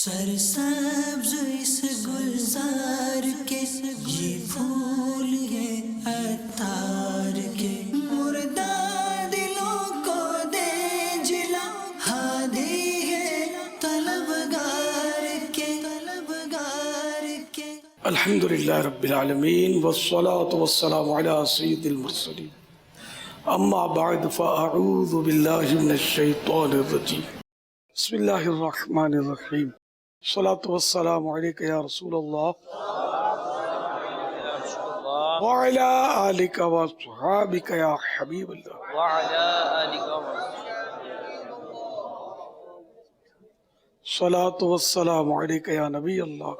سرسبز اس گلزار کے یہ پھول ہیں عطار کے، مردہ دلوں کو دے جلا، ہادی ہے طلبگار کے، طلبگار کے۔ الحمدللہ رب العالمین والصلاة والسلام علی سید المرسلین، اما بعد فاعوذ باللہ من الشیطان الرجیم، بسم اللہ الرحمن الرحیم، الصلاة والسلام علیک یا رسول اللہ وعلی آلک وصحابک یا حبیب اللہ۔ الصلاة والسلام علیک یا نبی اللہ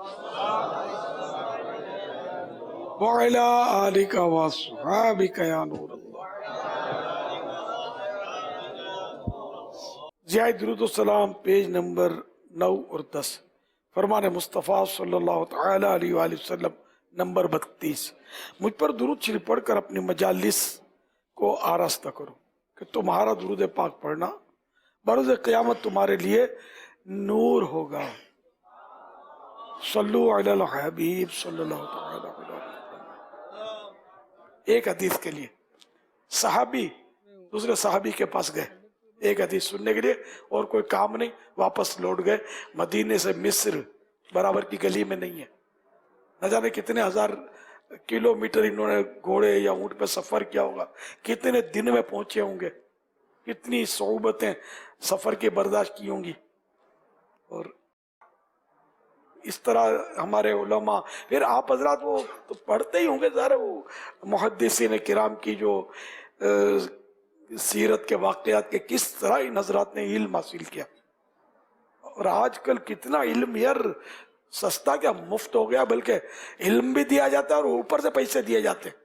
وعلی آلک وصحابک یا نور اللہ۔ ضیاء درود السلام پیج نمبر 9 اور 10، فرمان مصطفیٰ صلی اللہ تعالی علیہ وآلہ وسلم نمبر 32۔ مجھ پر درود شریف پڑھ کر اپنی مجالس کو آراستہ کرو کہ تمہارا درود پاک پڑھنا بروز قیامت تمہارے لیے نور ہوگا۔ صلو علی الحبیب صلی اللہ تعالی علیہ وسلم۔ ایک حدیث کے لیے صحابی دوسرے صحابی کے پاس گئے ایک حدیث سننے کے لیے، اور کوئی کام نہیں، واپس لوٹ گئے۔ مدینے سے مصر برابر کی گلی میں نہیں ہے، نہ جانے کتنے ہزار کلومیٹر انہوں نے گھوڑے یا اونٹ پہ سفر کیا ہوگا، کتنے دن میں پہنچے ہوں گے، کتنی صعوبتیں سفر کی برداشت کی ہوں گی۔ اور اس طرح ہمارے علماء، پھر آپ حضرات وہ تو پڑھتے ہی ہوں گے ظاہر، وہ محدثین کرام کی جو سیرت کے واقعات کے کس طرح ان حضرات نے علم حاصل کیا۔ اور آج کل کتنا علم یار سستا کیا مفت ہو گیا، بلکہ علم بھی دیا جاتا ہے اور اوپر سے پیسے دیے جاتے ہیں،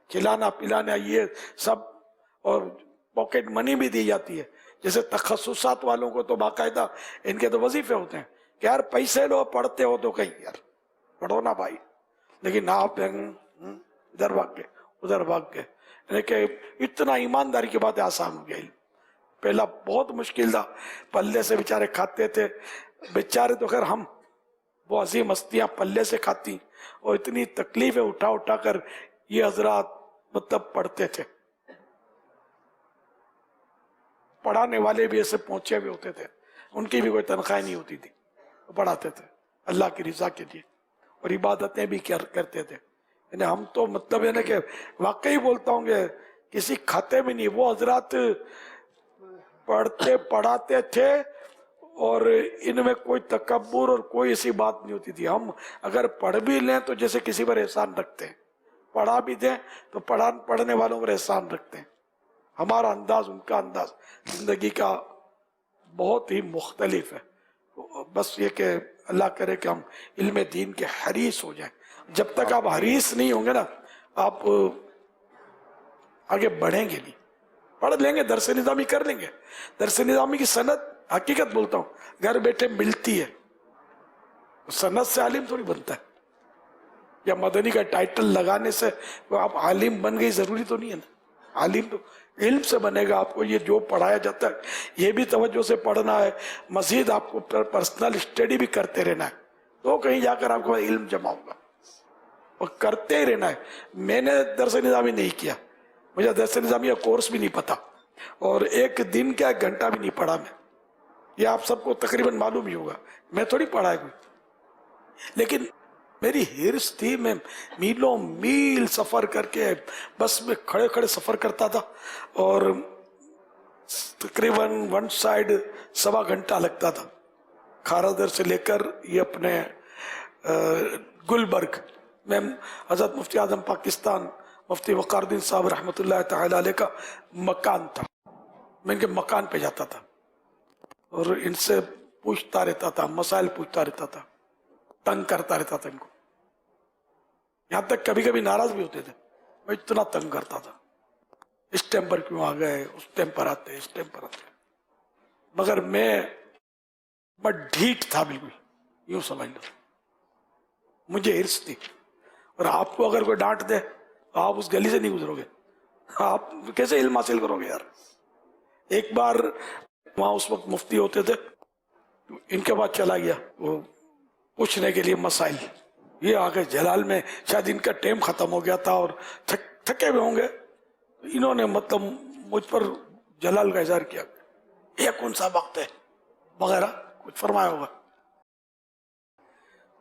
کھلانا پلانا یہ سب، اور پاکٹ منی بھی دی جاتی ہے۔ جیسے تخصصات والوں کو تو باقاعدہ ان کے تو وظیفے ہوتے ہیں کہ یار پیسے لو، پڑھتے ہو تو کہیں یار پڑھو نا بھائی، لیکن آپ ادھر بھاگ گئے ادھر بھاگ گئے۔ لیکن اتنا ایمانداری کی بات آسان ہو گیا علم، پہلا بہت مشکل تھا، پلے سے بیچارے کھاتے تھے، بیچارے تو خیر ہم، وہ عظیم ہستیاں پلے سے کھاتی، اور اتنی تکلیفیں اٹھا اٹھا کر یہ حضرات مطلب پڑھتے تھے۔ پڑھانے والے بھی ایسے پہنچے ہوئے ہوتے تھے، ان کی بھی کوئی تنخواہ نہیں ہوتی تھی، پڑھاتے تھے اللہ کی رضا کے لیے، اور عبادتیں بھی کرتے تھے۔ یعنی ہم تو مطلب ہے نا کہ واقعی بولتا ہوں کہ کسی کھاتے میں نہیں، وہ حضرات پڑھتے پڑھاتے تھے، اور ان میں کوئی تکبر اور کوئی ایسی بات نہیں ہوتی تھی۔ ہم اگر پڑھ بھی لیں تو جیسے کسی پر احسان رکھتے ہیں، پڑھا بھی دیں تو پڑھنے والوں پر احسان رکھتے ہیں۔ ہمارا انداز ان کا انداز زندگی کا بہت ہی مختلف ہے۔ بس یہ کہ اللہ کرے کہ ہم علم دین کے حریص ہو جائیں۔ جب تک آپ حریص نہیں ہوں گے نا، آپ آگے بڑھیں گے نہیں۔ پڑھ لیں گے، درس نظامی کر لیں گے، درس نظامی کی سند حقیقت بولتا ہوں گھر بیٹھے ملتی ہے، سند سے عالم تھوڑی بنتا ہے، یا مدنی کا ٹائٹل لگانے سے آپ عالم بن گئی ضروری تو نہیں ہے نا۔ عالم تو علم سے بنے گا۔ آپ کو یہ جو پڑھایا جاتا ہے یہ بھی توجہ سے پڑھنا ہے، مزید آپ کو پرسنل اسٹڈی بھی کرتے رہنا ہے، تو کہیں جا کر آپ کو علم جمع ہوگا، اور کرتے ہی رہنا ہے۔ میں نے درس نظامی نہیں کیا، مجھے درس نظامی کا کورس بھی نہیں پتا، اور ایک دن کا 1 گھنٹہ بھی نہیں پڑھا میں، یہ آپ سب کو تقریباً معلوم ہی ہوگا، میں تھوڑی پڑھا ہے کوئی، لیکن میری حرص تھی، میں میلوں میل سفر کر کے بس میں کھڑے کھڑے سفر کرتا تھا، اور تقریباً 1 سائیڈ 1.25 گھنٹہ لگتا تھا، کھارا سے لے کر یہ اپنے گلبرگ میں حضرت مفتی اعظم پاکستان مفتی وقار الدین صاحب رحمۃ اللہ تعالی علیہ کا مکان تھا، میں ان کے مکان پہ جاتا تھا اور ان سے پوچھتا رہتا تھا، مسائل پوچھتا رہتا تھا، تنگ کرتا رہتا تھا ان کو، یہاں تک کبھی کبھی ناراض بھی ہوتے تھے، میں اتنا تنگ کرتا تھا، اس ٹائم پر کیوں آ گئے، اس ٹائم پر آتے، اس ٹائم پر آتے، مگر میں ڈھیٹ تھا بالکل، یوں سمجھ لو، مجھے حرص تھی۔ اور آپ کو اگر کوئی ڈانٹ دے تو آپ اس گلی سے نہیں گزرو گے، آپ کیسے علم حاصل کرو گے یار۔ ایک بار وہاں اس وقت مفتی ہوتے تھے ان کے بعد چلا گیا وہ پوچھنے کے لیے مسائل. یہ آگے جلال میں شاید ان کا ٹائم ختم ہو گیا تھا اور تھکے ہوئے ہوں گے. انہوں نے مطلب مجھ پر جلال کا اظہار کیا, یہ کون سا وقت ہے وغیرہ کچھ فرمایا ہوگا.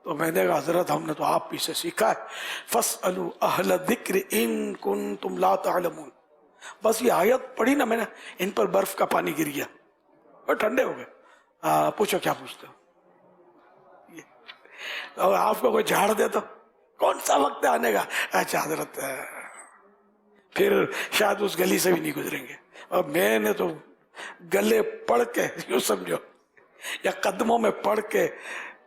تو میں نے کہا حضرت ہم نے تو آپ ہی سے سیکھا ہے, فَاسْأَلُوا أَهْلَ الذِّكْرِ إِن كُنتُمْ لَا تَعْلَمُونَ. بس یہ آیت پڑھی نا میں نے, ان پر برف کا پانی گر گیا اور ٹھنڈے ہو گئے. پوچھو کیا پوچھتے ہو, اور آپ کو کوئی جھاڑ دے تو کون سا وقت ہے آنے کا. اچھا حضرت پھر شاید اس گلی سے بھی نہیں گزریں گے. اور میں نے تو گلے پڑھ کے یوں سمجھو یا قدموں میں پڑھ کے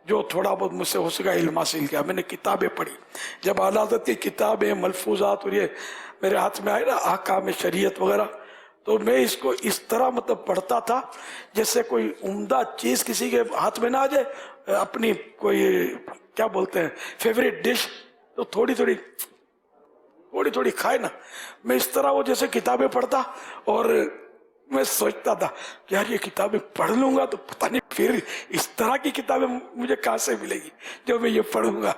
جو تھوڑا بہت مجھ سے ہو سکا علم حاصل کیا. میں نے کتابیں پڑھی, جب اعلیٰ حضرت کی کتابیں ملفوظات اور یہ میرے ہاتھ میں آئے نا احکام شریعت وغیرہ, تو میں اس کو اس طرح مطلب پڑھتا تھا جیسے کوئی عمدہ چیز کسی کے ہاتھ میں نہ آ جائے, اپنی کوئی کیا بولتے ہیں فیوریٹ ڈش تو تھوڑی تھوڑی کھائے نا. میں اس طرح وہ جیسے کتابیں پڑھتا اور میں سوچتا تھا کہ یار یہ کتابیں پڑھ لوں گا تو پتہ نہیں پھر اس طرح کی کتابیں مجھے کہاں سے ملے گی جو میں یہ پڑھوں گا.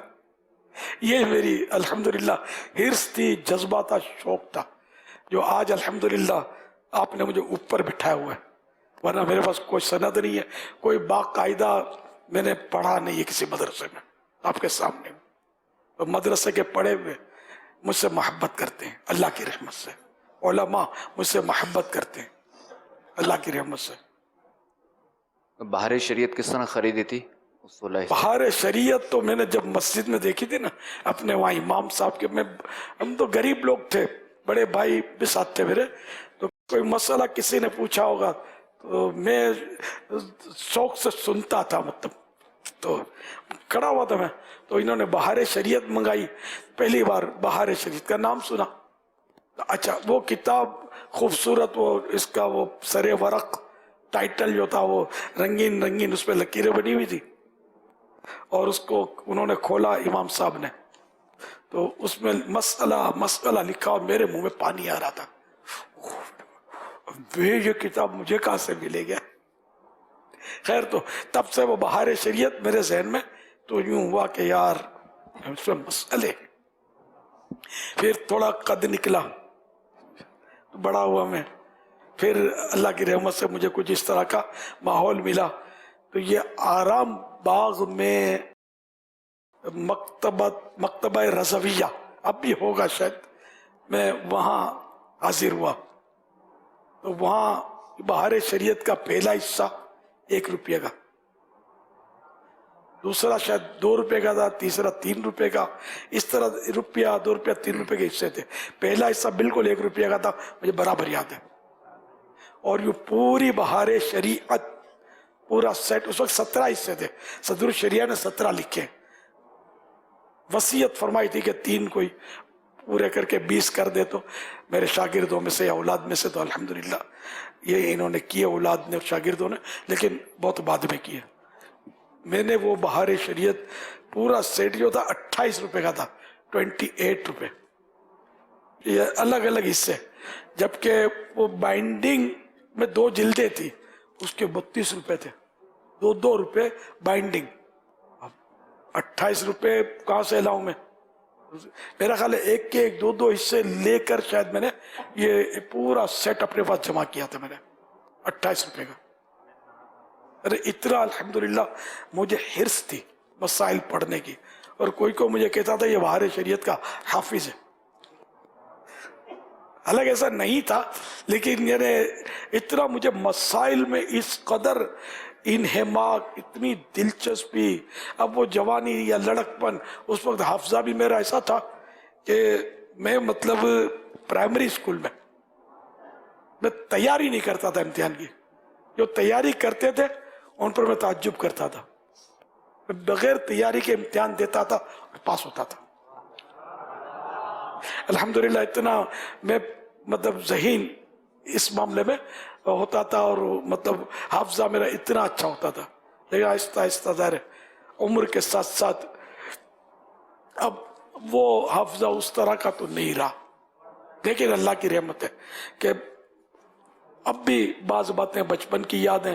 یہ میری الحمدللہ حرص تھی, جذبہ تھا, شوق تھا, جو آج الحمدللہ آپ نے مجھے اوپر بٹھایا ہوا ہے. ورنہ میرے پاس کوئی سند نہیں ہے, کوئی باقاعدہ میں نے پڑھا نہیں ہے کسی مدرسے میں. آپ کے سامنے مدرسے کے پڑھے ہوئے مجھ سے محبت کرتے ہیں اللہ کی رحمت سے, علماء مجھ سے محبت کرتے ہیں اللہ کی رحمت سے. بہار شریعت کس طرح خریدی تھی؟ بہار شریعت تو میں نے جب مسجد میں دیکھی تھی نا اپنے وہاں امام صاحب کے, ہم تو غریب لوگ تھے, بڑے بھائی بھی ساتھ تھے میرے, تو کوئی مسئلہ کسی نے پوچھا ہوگا تو میں شوق سے سنتا تھا, مطلب تو کھڑا ہوا تھا میں, تو انہوں نے بہار شریعت منگائی, پہلی بار بہار شریعت کا نام سنا. اچھا وہ کتاب خوبصورت, وہ اس کا وہ سر ورق ٹائٹل جو تھا وہ رنگین اس پہ لکیریں بنی ہوئی تھی, اور اس کو انہوں نے کھولا امام صاحب نے, تو اس میں مسئلہ لکھا اور میرے منہ میں پانی آ رہا تھا. یہ کتاب مجھے کہاں سے ملے گیا. خیر تو تب سے وہ بہار شریعت میرے ذہن میں تو یوں ہوا کہ یار اس میں مسئلے. پھر تھوڑا قد نکلا, بڑا ہوا میں, پھر اللہ کی رحمت سے مجھے کچھ اس طرح کا ماحول ملا, تو یہ آرام باغ میں مکتبہ رضویہ اب بھی ہوگا شاید, میں وہاں حاضر ہوا. تو وہاں بہار شریعت کا پہلا حصہ 1 روپیہ کا, دوسرا شاید 2 روپے کا تھا, تیسرا 3 روپے کا, اس طرح روپیہ 2 روپیہ 3 روپے کے حصے تھے. پہلا حصہ بالکل 1 روپیہ کا تھا, مجھے برابر یاد ہے. اور یہ پوری بہار شریعت پورا سیٹ, اس وقت 17 حصے تھے, صدر الشریعہ نے 17 لکھے. وصیت فرمائی تھی کہ 3 کوئی پورے کر کے 20 کر دے, تو میرے شاگردوں میں سے یا اولاد میں سے تو الحمدللہ یہ انہوں نے کیے, اولاد نے اور شاگردوں نے, لیکن بہت بعد میں کیے. میں نے وہ بہار شریعت پورا سیٹ جو تھا 28 روپے کا تھا, 28 روپے, یہ الگ الگ حصے, جبکہ وہ بائنڈنگ میں 2 جلدیں تھی, اس کے 32 روپے تھے, 2 روپے بائنڈنگ. 28 روپے کہاں سے لاؤں میں, میرا خیال ہے 1 کے 1 2 حصے لے کر شاید میں نے یہ پورا سیٹ اپنے پاس جمع کیا تھا میں نے 28 روپے کا. ارے اتنا الحمدللہ مجھے حرص تھی مسائل پڑھنے کی, اور کوئی مجھے کہتا تھا یہ بہار شریعت کا حافظ ہے. حالانکہ ایسا نہیں تھا, لیکن یعنی اتنا مجھے مسائل میں اس قدر انہماک, اتنی دلچسپی. اب وہ جوانی یا لڑکپن, اس وقت حافظہ بھی میرا ایسا تھا کہ میں مطلب پرائمری اسکول میں تیاری نہیں کرتا تھا امتحان کی, جو تیاری کرتے تھے ان پر میں تعجب کرتا تھا. بغیر تیاری کے امتحان دیتا تھا اور پاس ہوتا تھا. الحمدللہ اتنا میں مطلب ذہین اس معاملے میں ہوتا تھا, اور مطلب حافظہ میرا اتنا اچھا ہوتا تھا. لیکن آہستہ آہستہ ظاہر عمر کے ساتھ ساتھ اب وہ حافظہ اس طرح کا تو نہیں رہا. لیکن اللہ کی رحمت ہے کہ اب بھی بعض باتیں بچپن کی یادیں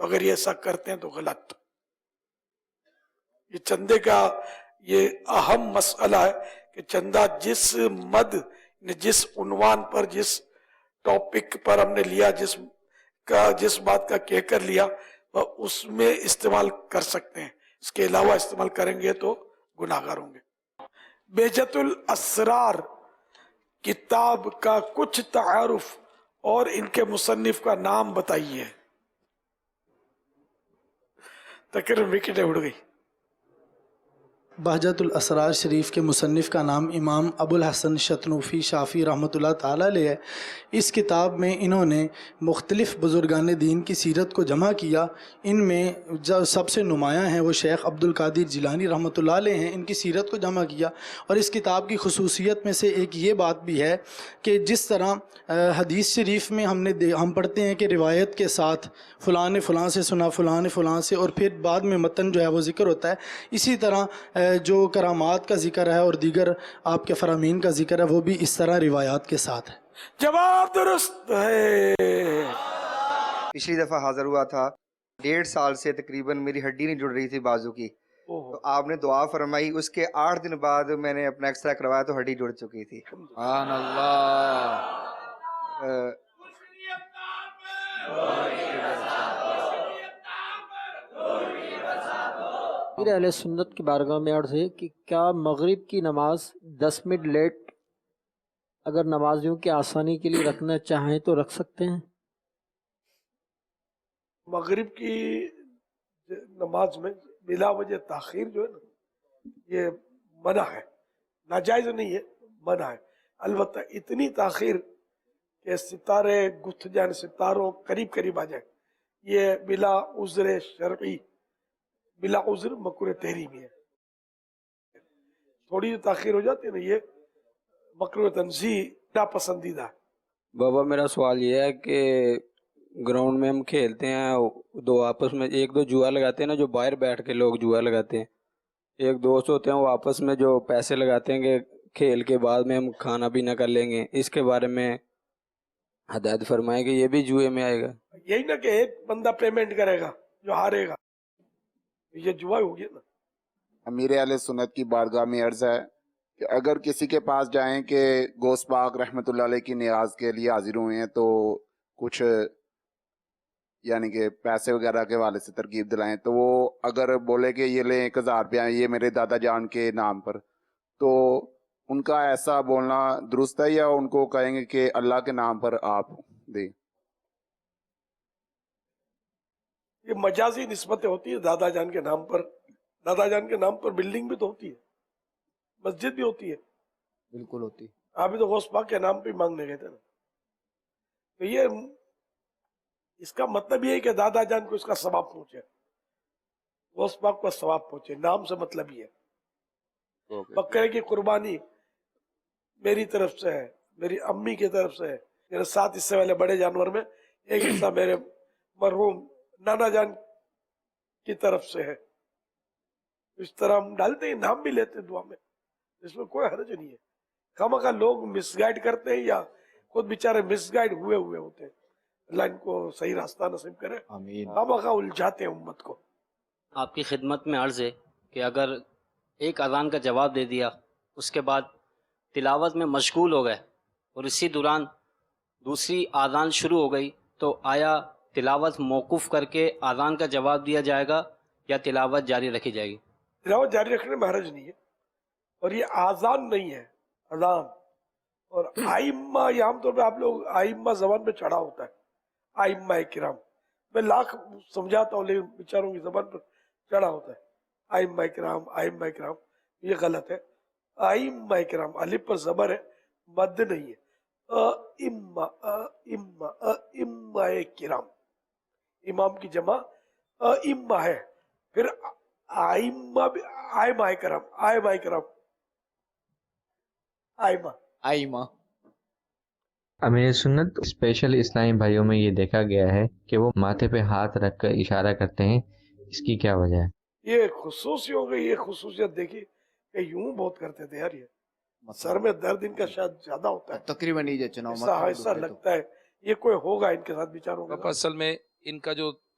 تو اگر یہ ایسا کرتے ہیں تو غلط. یہ چندے کا یہ اہم مسئلہ ہے کہ چندہ جس مد جس عنوان پر جس ٹاپک پر ہم نے لیا جس بات کا کہہ کر لیا اس میں استعمال کر سکتے ہیں. اس کے علاوہ استعمال کریں گے تو گناہگار ہوں گے. بہجت الاسرار کتاب کا کچھ تعارف اور ان کے مصنف کا نام بتائیے. تقریباً وکٹیں اڑ گئی. بہجت الاسرار شریف کے مصنف کا نام امام ابو الحسن شتنوفی شافی رحمۃ اللہ تعالیٰ علیہ ہے. اس کتاب میں انہوں نے مختلف بزرگان دین کی سیرت کو جمع کیا. ان میں جو سب سے نمایاں ہیں وہ شیخ عبد القادر جیلانی رحمۃ اللہ علیہ ہیں. ان کی سیرت کو جمع کیا. اور اس کتاب کی خصوصیت میں سے ایک یہ بات بھی ہے کہ جس طرح حدیث شریف میں ہم پڑھتے ہیں کہ روایت کے ساتھ فلاں نے فلاں سے سنا، فلاں نے فلاں سے، اور پھر بعد میں متن جو ہے وہ ذکر ہوتا ہے. اسی طرح جو کرامات کا ذکر ہے اور دیگر آپ کے فرامین کا ذکر ہے وہ بھی اس طرح روایات کے ساتھ ہے. جواب درست ہے. پچھلی دفعہ حاضر ہوا تھا، 1.5 سال سے تقریباً میری ہڈی نہیں جڑ رہی تھی بازو کی، تو آپ نے دعا فرمائی. اس کے 8 دن بعد میں نے اپنا ایکسرا کروایا تو ہڈی جڑ چکی تھی. سبحان اللہ. میرے اہل سنت کی بارگاہ میں عرض ہے کہ کیا مغرب کی نماز 10 منٹ لیٹ اگر نمازیوں کی آسانی کے لیے رکھنا چاہیں تو رکھ سکتے ہیں؟ مغرب کی نماز میں بلا وجہ تاخیر جو ہے نا یہ منع ہے، ناجائز نہیں ہے، منع ہے. البتہ اتنی تاخیر کہ ستارے گتھ جائیں، ستاروں قریب آ جائیں، یہ بلا عذر شرعی، بلا عذر مکروہ تحریمی ہے. تھوڑی جو تاخیر ہو جاتی ہے نا یہ مکروہ تنزیہ ناپسندیدہ ہے. بابا میرا سوال یہ ہے کہ گراؤنڈ میں ہم کھیلتے ہیں، دو آپس میں ایک دو جوا لگاتے ہیں نا، جو باہر بیٹھ کے لوگ جوا لگاتے ہیں، ایک دوست ہوتے ہیں وہ آپس میں جو پیسے لگاتے ہیں کہ کھیل کے بعد میں ہم کھانا پینا کر لیں گے، اس کے بارے میں ہدایت فرمائیں کہ یہ بھی جوئے میں آئے گا؟ یہی نا کہ ایک بندہ پیمنٹ کرے گا جو ہارے گا، یہ جوا ہو گیا نا. امیر اہل سنت کی بارگاہ میں عرض ہے کہ اگر کسی کے پاس جائیں کہ غوث پاک رحمۃ اللہ علیہ کی نیاز کے لیے حاضر ہوئے ہیں تو کچھ یعنی کہ پیسے وغیرہ کے والے سے ترغیب دلائیں، تو وہ اگر بولے کہ یہ لیں 1000 روپیہ یہ میرے دادا جان کے نام پر، تو ان کا ایسا بولنا درست ہے یا ان کو کہیں گے کہ اللہ کے نام پر آپ دیں؟ یہ مجازی نسبتیں ہوتی ہے دادا جان کے نام پر. دادا جان کے نام پر بلڈنگ بھی تو ہوتی ہے، مسجد بھی ہوتی ہے. بالکل ہوتی. آپ بھی تو غوث پاک کے نام پہ مانگنے گئے تھے نا. تو یہ اس کا مطلب یہ ہے کہ دادا جان کو اس کا ثواب پہنچے، غوث پاک کو ثواب پہنچے. نام سے مطلب یہ ہے. بکرے کی قربانی میری طرف سے ہے، میری امی کی طرف سے ہے، میرے 7 حصے والے بڑے جانور میں ایک حصہ میرے مرحوم نانا جان کی طرف سے ہے. اس طرح ہم ڈالتے ہیں، نام بھی لیتے ہیں دعا میں، اس میں کوئی حرج نہیں ہے. خواہ لوگ مس گائیڈ کرتے ہیں یا خود بیچارے مس گائیڈ ہوئے ہوتے ہیں، اللہ ان کو صحیح راستہ نصیب کرے. خواہ الجھاتے ہیں امت کو. آپ کی خدمت میں عرض ہے کہ اگر ایک اذان کا جواب دے دیا، اس کے بعد تلاوت میں مشغول ہو گئے اور اسی دوران دوسری اذان شروع ہو گئی، تو آیا تلاوت موقوف کر کے اذان کا جواب دیا جائے گا یا تلاوت جاری رکھی جائے گی؟ تلاوت جاری رکھنے میں حرج نہیں ہے، اور یہ آزان نہیں ہے، اذان. اور آئمہ یہ عام طور پہ آپ لوگ آئمہ زبان پہ چڑھا ہوتا ہے، آئمہ کرام. میں لاکھ سمجھاتا ہوں لیکن بیچاروں کی زبان پر چڑھا ہوتا ہے آئمہ کرام، آئمہ کرام. یہ غلط ہے. آئمہ کرام الف پر زبر ہے، مد نہیں ہے. ائمہ ائمہ ائمہ کرام، امام کی جمع ائمہ ہے. پھر آئمہ بھی آئمہ کرام، آئمہ کرام، آئمہ آئمہ. امیر سنت اسپیشل اسلامی بھائیوں میں یہ دیکھا گیا ہے کہ وہ ماتھے پہ ہاتھ رکھ کر اشارہ کرتے ہیں، اس کی کیا وجہ ہے؟ یہ خصوصی ہو گئی. یہ خصوصیت دیکھی کہ یوں بہت کرتے تھے یار، یہ سر میں درد ان کا شاید زیادہ ہوتا ہے، تقریباً ایسا لگتا ہے یہ کوئی ہوگا ان کے ساتھ بیچاروں کا. اصل میں ان کا جو